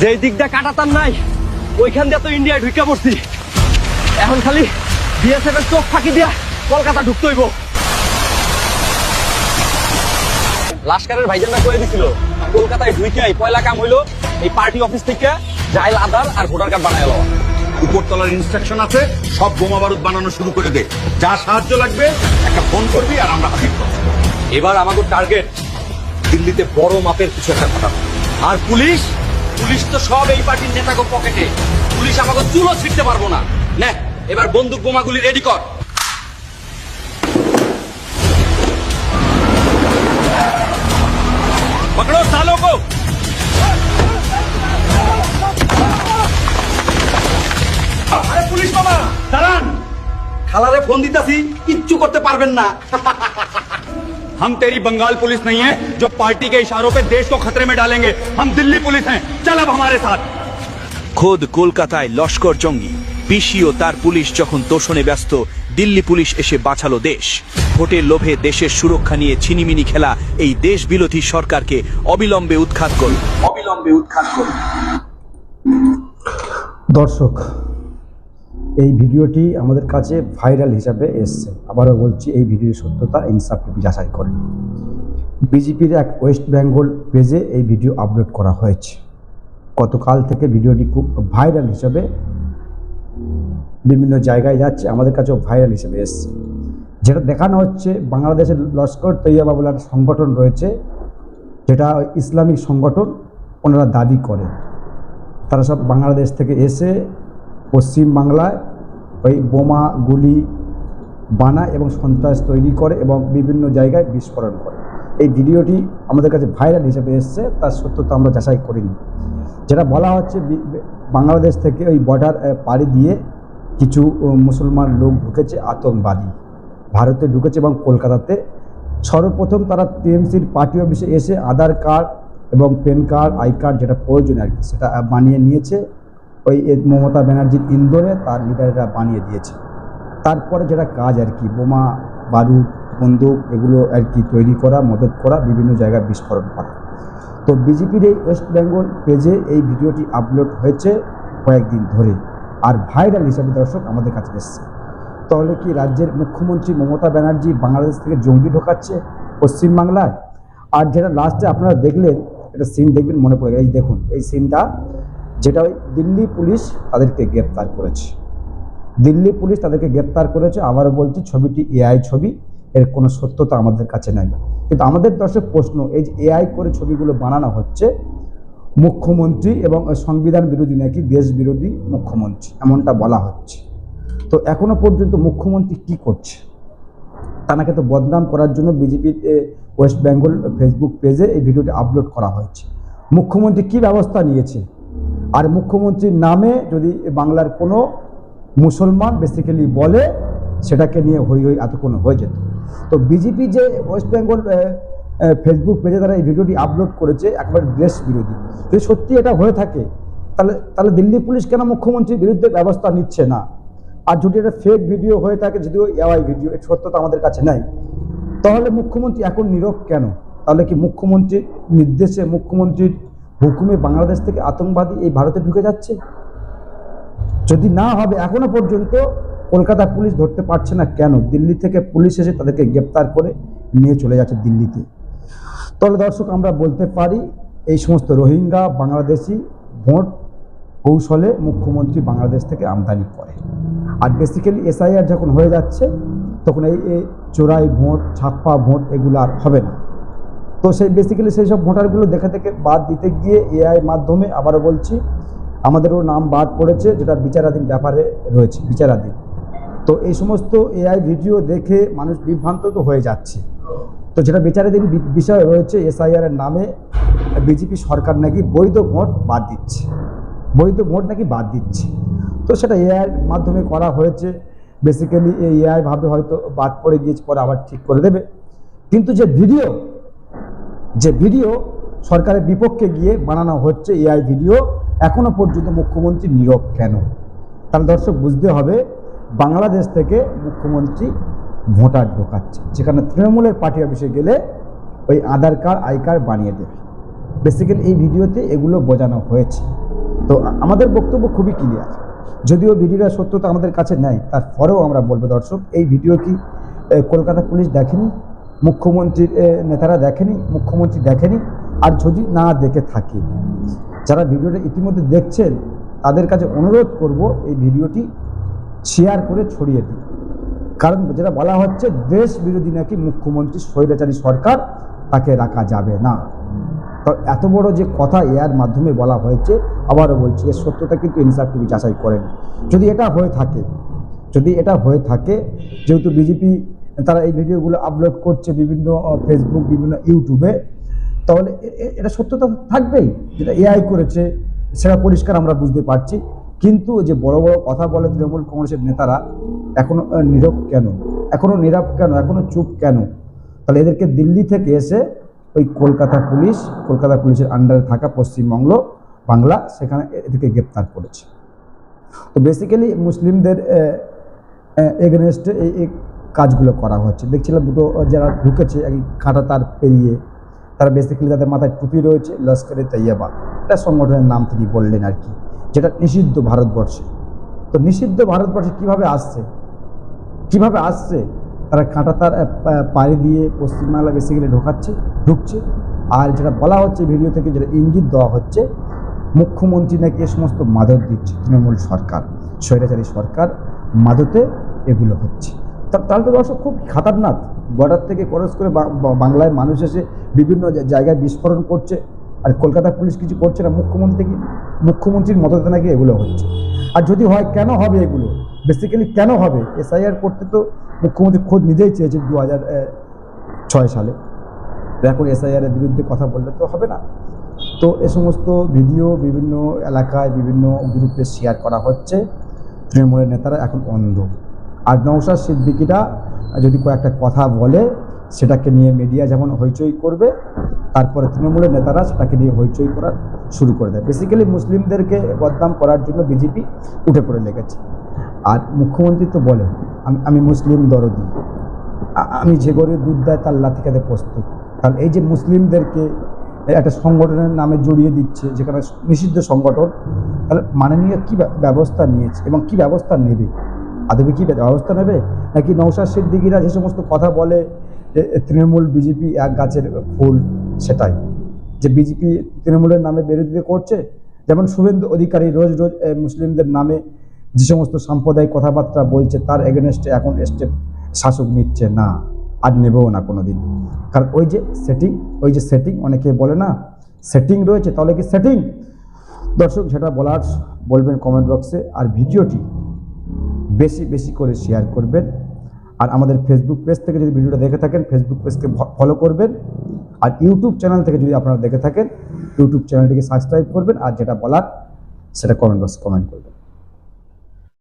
যেই দিকটা কাটাতাম নাই ওইখান দিয়ে তো ইন্ডিয়া ঢুকে পড়ছি। এখন খালি বিএসএফ এর চোখ ফাঁকি দিয়া কলকাতা ঢুকতে হইব। লাস্কারের ভাইজানরা কয়ে দিছিল কলকাতায় ঢুইকাই পয়লা কাম হইলো এই পার্টি অফিস থেকে জাইল আধার আর ভোটার কার্ড বানায় লওয়া। উপরতলার ইনস্ট্রাকশন আছে, সব বোমা বারুদ বানানো শুরু করে দে। যা সাহায্য লাগবে একটা ফোন করবি আর আমরা হাজির করব। এবার আমাদের টার্গেট দিল্লিতে বড় মাপের কিছু একটা ঘটানো। আর পুলিশ তো সব এই পার্টির নেতাকে পকেটে। পুলিশ আমাকে চুলও ছিঁড়তে পারবো না। নে এবার বন্দুক বোমাগুলি রেডি কর। পকড়ো সালো কো। আরে পুলিশ মামা দাঁড়ান, খালারে ফোন দিতাছি, কিচ্ছু করতে পারবেন না। हम तेरी बंगाल पुलिस नहीं है जो पार्टी के इशारों पे देश को खतरे में डालेंगे। हम दिल्ली पुलिस हैं, चल अब हमारे साथ। খোদ কলকাতায় লস্কর জঙ্গি পিসি ও তার পুলিশ যখন তোষণে ব্যস্ত, দিল্লি পুলিশ এসে বাঁচালো দেশ। ভোটের লোভে দেশের সুরক্ষা নিয়ে ছিনিমিনি খেলা এই দেশ বিরোধী সরকারকে অবিলম্বে উৎখাত করুন। দর্শক, এই ভিডিওটি আমাদের কাছে ভাইরাল হিসাবে এসছে। আবারও বলছি, এই ভিডিওর সত্যতা ইনসাফ টিভি যাচাই করেনি। বিজেপির এক ওয়েস্ট বেঙ্গল পেজে এই ভিডিও আপলোড করা হয়েছে। গতকাল থেকে ভিডিওটি খুব ভাইরাল হিসাবে বিভিন্ন জায়গায় যাচ্ছে, আমাদের কাছেও ভাইরাল হিসেবে এসছে। যেটা দেখানো হচ্ছে, বাংলাদেশের লস্কর তৈয়বা বলে একটা সংগঠন রয়েছে, যেটা ইসলামিক সংগঠন ওনারা দাবি করে। তারা সব বাংলাদেশ থেকে এসে পশ্চিম বাংলায় ওই বোমা গুলি বানায় এবং সন্ত্রাস তৈরি করে এবং বিভিন্ন জায়গায় বিস্ফোরণ করে। এই ভিডিওটি আমাদের কাছে ভাইরাল হিসেবে এসছে, তার সত্যতা আমরা যাচাই করিনি। যেটা বলা হচ্ছে, বাংলাদেশ থেকে ওই বর্ডার পাড়ি দিয়ে কিছু মুসলমান লোক ঢুকেছে, আতঙ্কবাদী ভারতে ঢুকেছে এবং কলকাতাতে সর্বপ্রথম তারা টিএমসির পার্টি অফিসে এসে আধার কার্ড এবং প্যান কার্ড, আই কার্ড যেটা প্রয়োজন আর কি, সেটা বানিয়ে নিয়েছে। ওই মমতা ব্যানার্জির ইন্দোরে তার লিডাররা বানিয়ে দিয়েছে। তারপরে যেটা কাজ আর কি, বোমা বারুদ বন্দুক এগুলো আর কি তৈরি করা, মদত করা, বিভিন্ন জায়গায় বিস্ফোরণ করা। তো বিজেপির এই ওয়েস্ট বেঙ্গল পেজে এই ভিডিওটি আপলোড হয়েছে কয়েকদিন ধরে, আর ভাইরাল হিসাবে দর্শক আমাদের কাছে এসছে। তাহলে কি রাজ্যের মুখ্যমন্ত্রী মমতা ব্যানার্জি বাংলাদেশ থেকে জঙ্গি ঢোকাচ্ছে পশ্চিমবাংলায়? আর যেটা লাস্টে আপনারা দেখলেন, একটা সিন দেখবেন, মনে পড়ে, এই দেখুন এই সিনটা, যেটা ওই দিল্লি পুলিশ তাদেরকে গ্রেপ্তার করেছে। দিল্লি পুলিশ তাদেরকে গ্রেপ্তার করেছে। আবারও বলছি, ছবিটি এআই ছবি, এর কোনো সত্যতা আমাদের কাছে নাই। কিন্তু আমাদের দর্শক প্রশ্ন, এই যে এআই করে ছবিগুলো বানানো হচ্ছে, মুখ্যমন্ত্রী এবং সংবিধান বিরোধী নাকি দেশ বিরোধী মুখ্যমন্ত্রী এমনটা বলা হচ্ছে। তো এখনো পর্যন্ত মুখ্যমন্ত্রী কি করছে? তাকে তো বদনাম করার জন্য বিজেপির ওয়েস্ট বেঙ্গল ফেসবুক পেজে এই ভিডিওটি আপলোড করা হয়েছে। মুখ্যমন্ত্রী কি ব্যবস্থা নিয়েছে? আর মুখ্যমন্ত্রীর নামে যদি বাংলার কোনো মুসলমান বেসিক্যালি বলে, সেটাকে নিয়ে হই হই এতক্ষণ হয়ে যেত। তো বিজেপি যে ওয়েস্ট বেঙ্গল ফেসবুক পেজে তারা এই ভিডিওটি আপলোড করেছে, একেবারে দেশ বিরোধী। যদি সত্যি এটা হয়ে থাকে, তাহলে দিল্লি পুলিশ কেন মুখ্যমন্ত্রীর বিরুদ্ধে ব্যবস্থা নিচ্ছে না? আর যদি এটা ফেক ভিডিও হয়ে থাকে, যদিও এআই ভিডিও, এর সত্যতা আমাদের কাছে নাই, তাহলে মুখ্যমন্ত্রী এখন নীরব কেন? তাহলে কি মুখ্যমন্ত্রীর নির্দেশে, মুখ্যমন্ত্রীর হুকুমে বাংলাদেশ থেকে আতঙ্কবাদী এই ভারতে ঢুকে যাচ্ছে? যদি না হবে, এখনো পর্যন্ত কলকাতা পুলিশ ধরতে পারছে না কেন? দিল্লি থেকে পুলিশ এসে তাদেরকে গ্রেপ্তার করে নিয়ে চলে যাচ্ছে দিল্লিতে। তাহলে দর্শক, আমরা বলতে পারি এই সমস্ত রোহিঙ্গা বাংলাদেশি ভোট কৌশলে মুখ্যমন্ত্রী বাংলাদেশ থেকে আমদানি করে। আর বেসিক্যালি এসআইআর যখন হয়ে যাচ্ছে, তখন এই চোরাই ভোট, ছাপ্পা ভোট এগুলো আর হবে না। তো সেই বেসিক্যালি সেই সব ভোটারগুলো দেখে থেকে বাদ দিতে গিয়ে এআই মাধ্যমে, আবারও বলছি, আমাদেরও নাম বাদ পড়েছে, যেটা বিচারাধীন ব্যাপারে রয়েছে, বিচারাধীন। তো এই সমস্ত এআই ভিডিও দেখে মানুষ বিভ্রান্ত তো হয়ে যাচ্ছে। তো যেটা বিচারাধীন বিষয় রয়েছে, এসআইআর এর নামে বিজেপি সরকার নাকি বৈধ ভোট বাদ দিচ্ছে, তো সেটা এআই মাধ্যমে করা হয়েছে। বেসিক্যালি এই এআই ভাবে হয়তো বাদ পড়ে গিয়েছে, পরে আবার ঠিক করে দেবে। কিন্তু যে ভিডিও সরকারের বিপক্ষে গিয়ে বানানো হচ্ছে এআই ভিডিও, এখনো পর্যন্ত মুখ্যমন্ত্রী নীরব কেন? তাহলে দর্শক বুঝতে হবে, বাংলাদেশ থেকে মুখ্যমন্ত্রী ভোটার ঢোকাচ্ছে, যেখানে তৃণমূলের পার্টি অফিসে গেলে ওই আধার কার্ড, আই কার্ড বানিয়ে দেবে। বেসিক্যালি এই ভিডিওতে এগুলো বোঝানো হয়েছে। তো আমাদের বক্তব্য খুবই ক্লিয়ার, যদিও ভিডিওটা সত্যতা আমাদের কাছে নেই, তারপরেও আমরা বলবো দর্শক, এই ভিডিও কি কলকাতা পুলিশ দেখেনি, মুখ্যমন্ত্রীর নেতারা দেখেনি, মুখ্যমন্ত্রী দেখেনি? আর যদি না দেখে থাকে, যারা ভিডিওটা ইতিমধ্যে দেখছেন তাদের কাছে অনুরোধ করব এই ভিডিওটি শেয়ার করে ছড়িয়ে দিন। কারণ যেটা বলা হচ্ছে, দেশ বিরোধী নাকি মুখ্যমন্ত্রী, স্বৈরাচারী সরকার, তাকে রাখা যাবে না। তো এত বড় যে কথা এর মাধ্যমে বলা হয়েছে, আবারও বলছি, এর সত্যতা কিন্তু ইনসাফ টিভি যাচাই করেন। যদি এটা হয়ে থাকে, যেহেতু বিজেপি তারা এই ভিডিওগুলো আপলোড করছে বিভিন্ন ফেসবুক, বিভিন্ন ইউটিউবে, তাহলে এটা সত্যতা থাকবেই। যেটা এআই করেছে সেটা পরিষ্কার আমরা বুঝতে পারছি। কিন্তু যে বড় বড় কথা বলে তৃণমূল কংগ্রেসের নেতারা, এখনো নীরব কেন, এখনো চুপ কেন? তাহলে এদেরকে দিল্লি থেকে এসে ওই কলকাতা পুলিশের আন্ডারে থাকা পশ্চিমবঙ্গ, বাংলা, সেখানে এদেরকে গ্রেপ্তার করেছে। তো বেসিক্যালি মুসলিমদের এগেনস্টে এই কাজগুলো করা হচ্ছে। দেখছিলাম দুটো যারা ঢুকেছে এই কাঁটা তার পেরিয়ে, তারা বেসিক্যালি তাদের মাথায় টুপি রয়েছে, লস্করে তৈয়বা, এটা সংগঠনের নাম তিনি বললেন আর কি, যেটা নিষিদ্ধ ভারতবর্ষে। তো নিষিদ্ধ ভারতবর্ষে কিভাবে আসছে? তারা কাঁটা তার পাড়ি দিয়ে পশ্চিমবাংলা বেসিক্যালি ঢুকছে। আর যেটা বলা হচ্ছে ভিডিও থেকে, যেটা ইঙ্গিত দেওয়া হচ্ছে, মুখ্যমন্ত্রী নাকি এ সমস্ত মাদক দিচ্ছে, তৃণমূল সরকার, স্বৈরাচারী সরকার, মাদতে এগুলো হচ্ছে। তাহলে তো দর্শক খুব খাতারনাক। বর্ডার থেকে ক্রস করে বাংলায় মানুষ এসে বিভিন্ন জায়গায় বিস্ফোরণ করছে, আর কলকাতা পুলিশ কিছু করছে না। মুখ্যমন্ত্রীর মদতে নাকি এগুলো হচ্ছে। আর যদি হয়, কেন হবে এগুলো? বেসিক্যালি কেন হবে? এসআইআর করতে তো মুখ্যমন্ত্রী খোদ নিজেই চেয়েছে 2006 সালে। এখন এসআইআর এর বিরুদ্ধে কথা বললে তো হবে না। তো এ সমস্ত ভিডিও বিভিন্ন এলাকায়, বিভিন্ন গ্রুপে শেয়ার করা হচ্ছে। তৃণমূলের নেতারা এখন অন্ধ। আর নওশাদ সিদ্দিকীরা যদি কয়েকটা কথা বলে, সেটাকে নিয়ে মিডিয়া যেমন হইচই করবে, তারপরে তৃণমূলের নেতারা সেটাকে নিয়ে হইচই করার শুরু করে দেয়। বেসিক্যালি মুসলিমদেরকে বদনাম করার জন্য বিজেপি উঠে পড়ে লেগেছে। আর মুখ্যমন্ত্রী তো বলে, আমি মুসলিম দরদি, আমি যে গরুর দুধ দেয় তার লাথি খেতে প্রস্তুত। তাহলে এই যে মুসলিমদেরকে একটা সংগঠনের নামে জড়িয়ে দিচ্ছে, যেখানে নিষিদ্ধ সংগঠন, তাহলে মাননীয় কী ব্যবস্থা নিয়েছে এবং কী ব্যবস্থা নেবে? আদবে কি ব্যবস্থা নেবে? নাকি নওশাদ সিদ্দিকীরা যে সমস্ত কথা বলে, তৃণমূল বিজেপি এক গাছের ফুল, সেটাই যে বিজেপি তৃণমূলের নামে বিরোধিতা করছে? যেমন শুভেন্দু অধিকারী রোজ মুসলিমদের নামে যে সমস্ত সাম্প্রদায়িক কথাবার্তা বলছে, তার এগেনস্টে এখন স্টেপ শাসক নিচ্ছে না, আর নেবেও না কোনোদিন। কারণ ওই যে সেটিং অনেকে বলে না, সেটিং রয়েছে। তাহলে কি সেটিং? দর্শক, যেটা বলার বলবেন কমেন্ট বক্সে। আর ভিডিওটি বেশি করে শেয়ার করবেন। আর আমাদের ফেসবুক পেজ থেকে যদি ভিডিওটা দেখে থাকেন, ফেসবুক পেজকে ফলো করবেন। আর ইউটিউব চ্যানেল থেকে যদি আপনারা দেখে থাকেন, ইউটিউব চ্যানেলটিকে সাবস্ক্রাইব করবেন। আর যেটা বলার সেটা কমেন্ট বক্সে কমেন্ট করবেন।